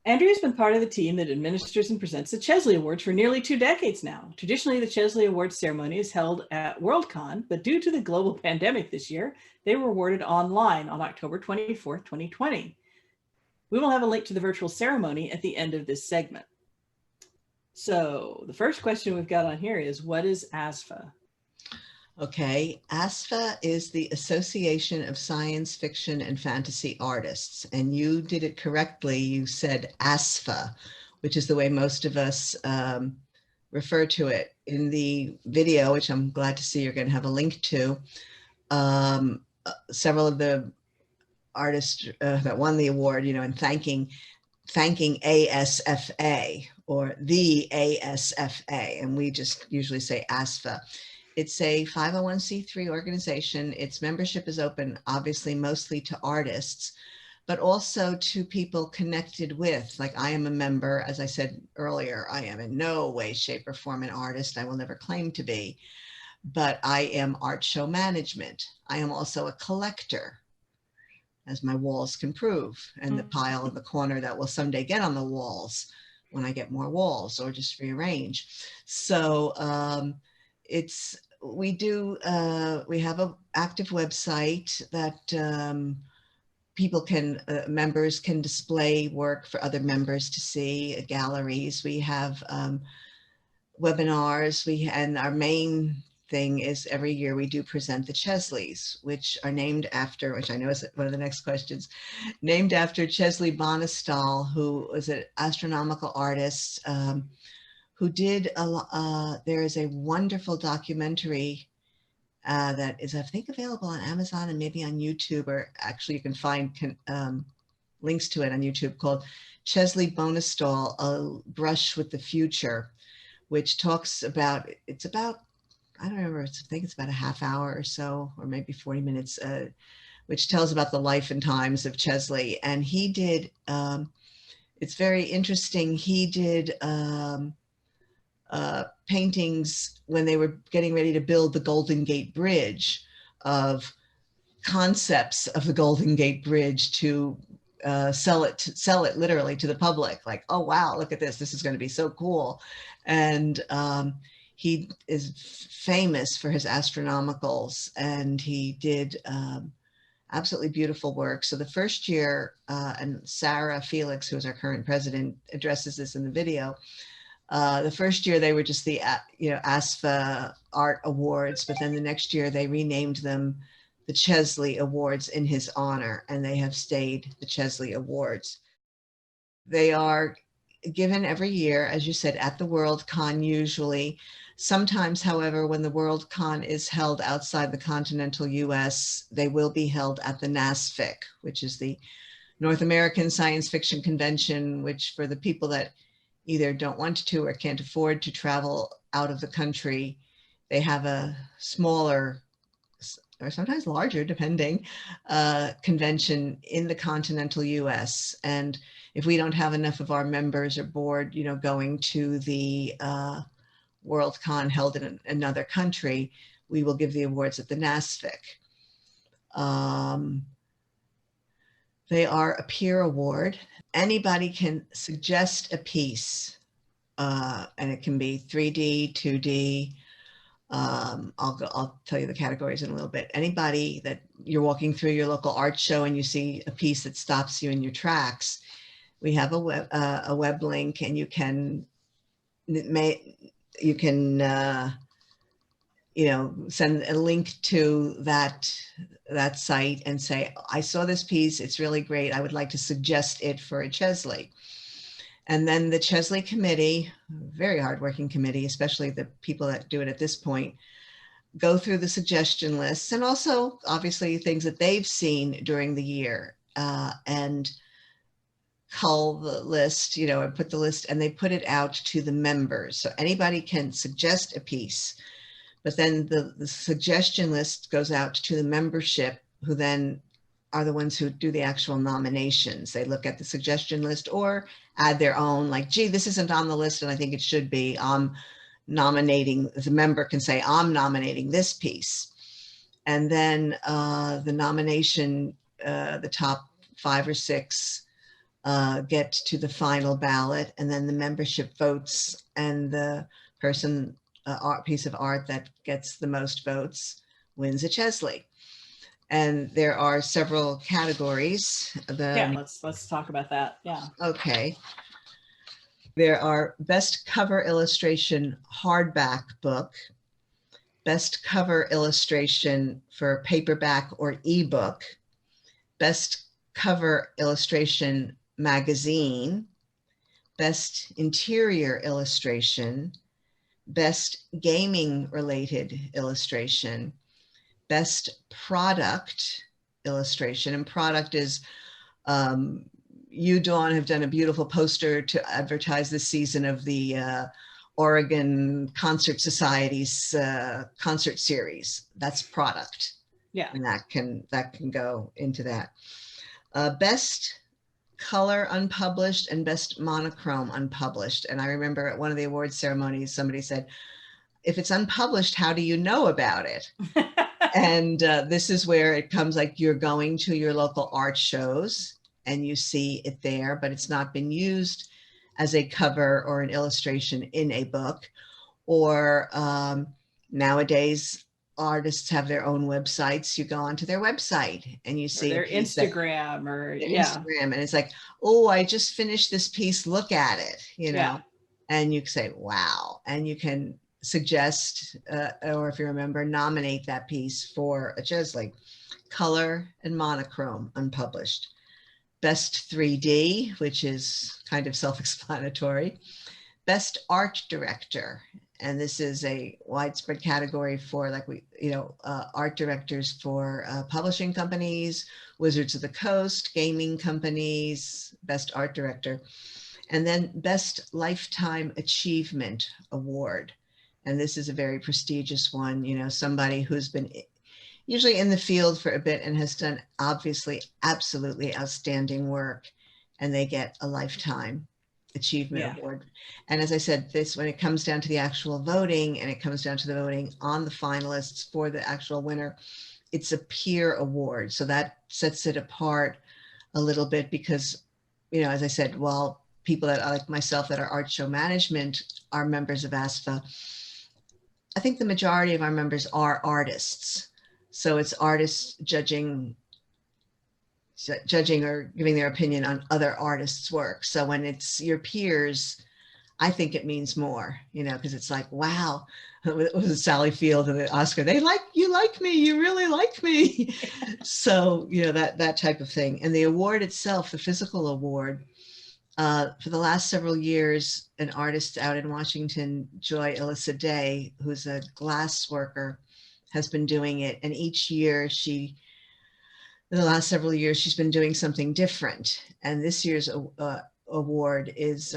Andrea's been part of the team that administers and presents the Chesley Awards for nearly 2 decades now. Traditionally, the Chesley Awards ceremony is held at Worldcon, but due to the global pandemic this year, they were awarded online on October 24th, 2020. We will have a link to the virtual ceremony at the end of this segment. So the first question we've got on here is, what is ASFA? Okay, ASFA is the Association of Science Fiction and Fantasy Artists, and you did it correctly. You said ASFA, which is the way most of us refer to it. In the video, which I'm glad to see you're going to have a link to, several of the artists that won the award, and thanking ASFA or the ASFA, and we just usually say ASFA. It's a 501c3 organization. Its membership is open, obviously, mostly to artists, but also to people connected with, like I am a member. As I said earlier, I am in no way, shape, or form an artist. I will never claim to be, but I am art show management. I am also a collector, as my walls can prove, and the pile in the corner that will someday get on the walls when I get more walls or just rearrange. So we have an active website that people members can display work for other members to see, galleries. We have webinars, and our main thing is every year we do present the Chesleys, which are named after, which I know is one of the next questions, named after Chesley Bonestall, who was an astronomical artist, who did there is a wonderful documentary that is, I think, available on Amazon and maybe on YouTube, or actually you can find links to it on YouTube, called Chesley Bonestall, A Brush with the Future, which talks about, it's about, I don't remember, I think it's about a half hour or so, or maybe 40 minutes, which tells about the life and times of Chesley. And he did, it's very interesting, he did paintings when they were getting ready to build the Golden Gate Bridge, of concepts of the Golden Gate Bridge to sell it literally to the public. Like, oh, wow, look at this. This is going to be so cool. And he is famous for his astronomicals, and he did absolutely beautiful work. So the first year, and Sarah Felix, who is our current president, addresses this in the video. The first year they were just the ASFA Art Awards, but then the next year they renamed them the Chesley Awards in his honor, and they have stayed the Chesley Awards. They are given every year, as you said, at the Worldcon usually. Sometimes, however, when the Worldcon is held outside the continental US, they will be held at the NASFIC, which is the North American Science Fiction Convention, which, for the people that either don't want to or can't afford to travel out of the country, they have a smaller, or sometimes larger, depending, convention in the continental US. And if we don't have enough of our members or board, going to the Worldcon held in another country, we will give the awards at the NASFIC. They are a peer award. Anybody can suggest a piece, and it can be 3D, 2D. I'll tell you the categories in a little bit. Anybody that you're walking through your local art show and you see a piece that stops you in your tracks, we have a web link, and you can send a link to that site and say, I saw this piece, it's really great, I would like to suggest it for a Chesley. And then the Chesley committee, very hardworking committee, especially the people that do it at this point, go through the suggestion lists, and also obviously things that they've seen during the year, and cull the list, and put the list, and they put it out to the members. So anybody can suggest a piece, but then the suggestion list goes out to the membership, who then are the ones who do the actual nominations. They look at the suggestion list or add their own, like, gee, this isn't on the list and I think it should be. I'm nominating, the member can say, I'm nominating this piece. And then the nomination, the top 5 or 6 get to the final ballot, and then the membership votes, and the person, piece of art that gets the most votes wins a Chesley. And there are several categories. Yeah, let's talk about that. Yeah. Okay. There are best cover illustration hardback book, best cover illustration for paperback or ebook, best cover illustration magazine, best interior illustration, best gaming related illustration, best product illustration. And product is, you, Dawn, have done a beautiful poster to advertise this season of the Oregon Concert Society's concert series. That's product. Yeah. And that can go into that. Best color unpublished and best monochrome unpublished. And I remember at one of the award ceremonies, somebody said, if it's unpublished, how do you know about it? And this is where it comes, like, you're going to your local art shows and you see it there, but it's not been used as a cover or an illustration in a book. Or nowadays, artists have their own websites. You go onto their website and you see their Instagram Instagram, and it's like, oh, I just finished this piece. Look at it, Yeah. And you say, wow. And you can suggest, or if you remember, nominate that piece for a Chesley. Color and monochrome unpublished. Best 3D, which is kind of self-explanatory. Best art director. And this is a widespread category for, like, art directors for publishing companies, Wizards of the Coast, gaming companies, best art director. And then best lifetime achievement award. And this is a very prestigious one, somebody who's been usually in the field for a bit and has done obviously absolutely outstanding work, and they get a lifetime achievement award. And as I said, this, when it comes down to the actual voting, and it comes down to the voting on the finalists for the actual winner, it's a peer award. So that sets it apart a little bit because, as I said, while people that like myself that are art show management are members of ASFA, I think the majority of our members are artists. So it's artists judging or giving their opinion on other artists' work. So when it's your peers, I think it means more, because it's like, wow, it was Sally Field and the Oscar. You like me, you really like me. So, that type of thing. And the award itself, the physical award, for the last several years, an artist out in Washington, Joy Day, who's a glass worker, has been doing it. And each year in the last several years, she's been doing something different. And this year's award is,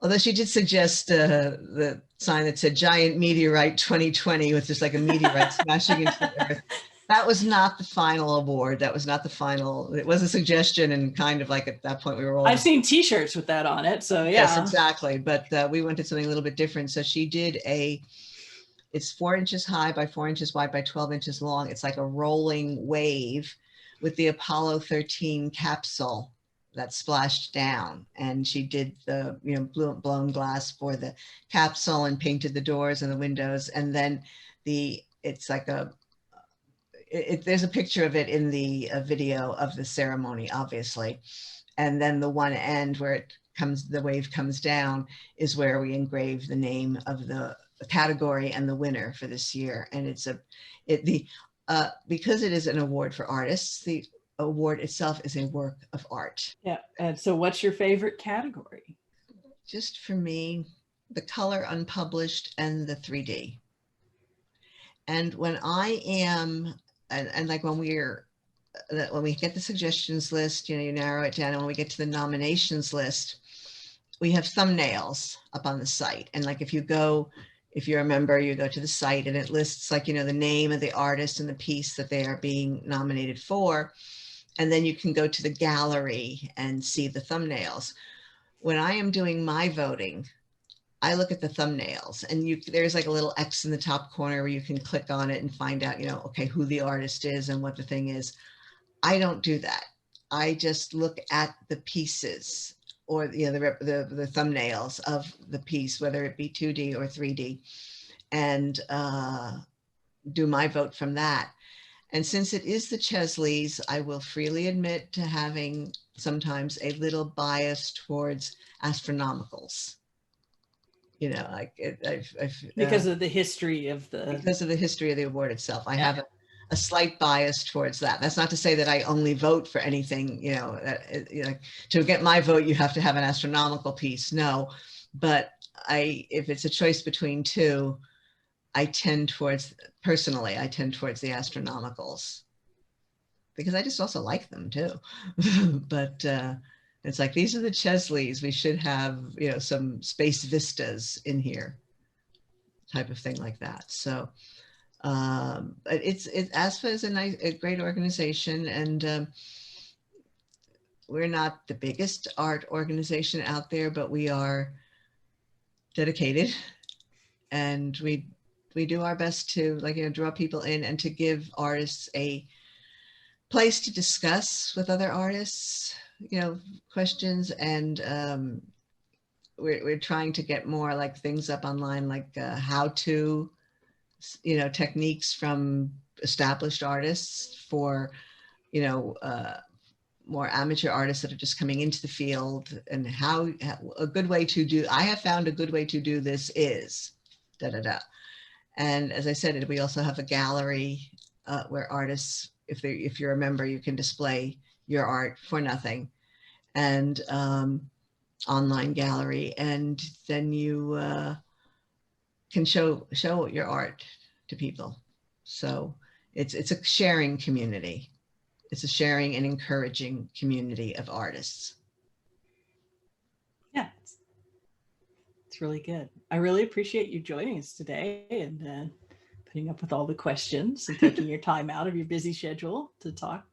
although she did suggest the sign that said Giant Meteorite 2020 with just like a meteorite smashing into the earth. That was not the final award. That was not the final. It was a suggestion, and kind of like at that point we were all. I've seen T-shirts with that on it. So yeah. Yes, exactly. But we wanted something a little bit different. So she did it's 4 inches high by 4 inches wide by 12 inches long. It's like a rolling wave with the Apollo 13 capsule that splashed down. And she did the, blown glass for the capsule and painted the doors and the windows. And then it's like there's a picture of it in the video of the ceremony, obviously. And then the one end where the wave comes down is where we engrave the name of the category and the winner for this year. And because it is an award for artists, the award itself is a work of art. Yeah. And so what's your favorite category? Just for me, the color unpublished and the 3D. And when I am, and like when we get the suggestions list, you narrow it down, and when we get to the nominations list, we have thumbnails up on the site. And like if you're a member, you go to the site and it lists like, the name of the artist and the piece that they are being nominated for. And then you can go to the gallery and see the thumbnails. When I am doing my voting, I look at the thumbnails, and there's like a little X in the top corner where you can click on it and find out, okay, who the artist is and what the thing is. I don't do that. I just look at the pieces, or the thumbnails of the piece, whether it be 2D or 3D, and do my vote from that. And since it is the Chesleys, I will freely admit to having sometimes a little bias towards astronomicals. You know, like Because of the history of because of the history of the award itself, I Yeah. have a slight bias towards that. That's not to say that I only vote for anything, you know, to get my vote, you have to have an astronomical piece. No, but if it's a choice between two, personally, I tend towards the astronomicals, because I just also like them too. But it's like, these are the Chesleys. We should have, you know, some space vistas in here, type of thing like that. So but ASFA is a great organization, and we're not the biggest art organization out there, but we are dedicated, and we do our best to, like, you know, draw people in and to give artists a place to discuss with other artists, you know, questions. And we're trying to get more like things up online, like how to, you know, techniques from established artists for, you know, more amateur artists that are just coming into the field, and how a good way to do, I have found a good way to do this is da da da. And as I said, we also have a gallery where artists, if you're a member, you can display your art for nothing, and online gallery, and then you can show your art to people. So it's a sharing community. It's a sharing and encouraging community of artists. Yeah, it's really good. I really appreciate you joining us today, and putting up with all the questions and taking your time out of your busy schedule to talk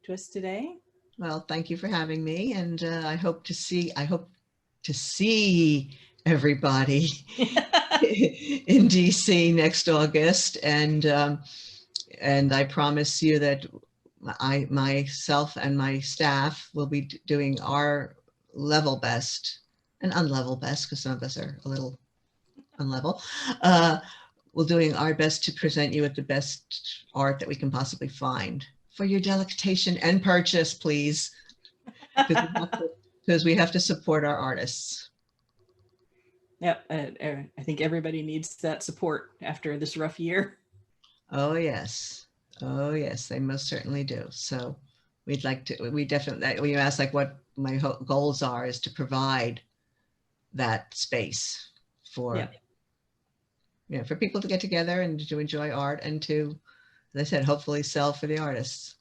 to us today. Well, thank you for having me, and I hope to see everybody in DC next August, and I promise you that myself and my staff will be doing our level best, and unlevel best, because some of us are a little unlevel. We're doing our best to present you with the best art that we can possibly find for your delectation and purchase, please, because we have to support our artists. Yep, I think everybody needs that support after this rough year. Oh yes, they most certainly do. So we definitely, when you ask like what my goals are, is to provide that space for, Yeah. you know, for people to get together and to enjoy art, and to, as I said, hopefully sell for the artists.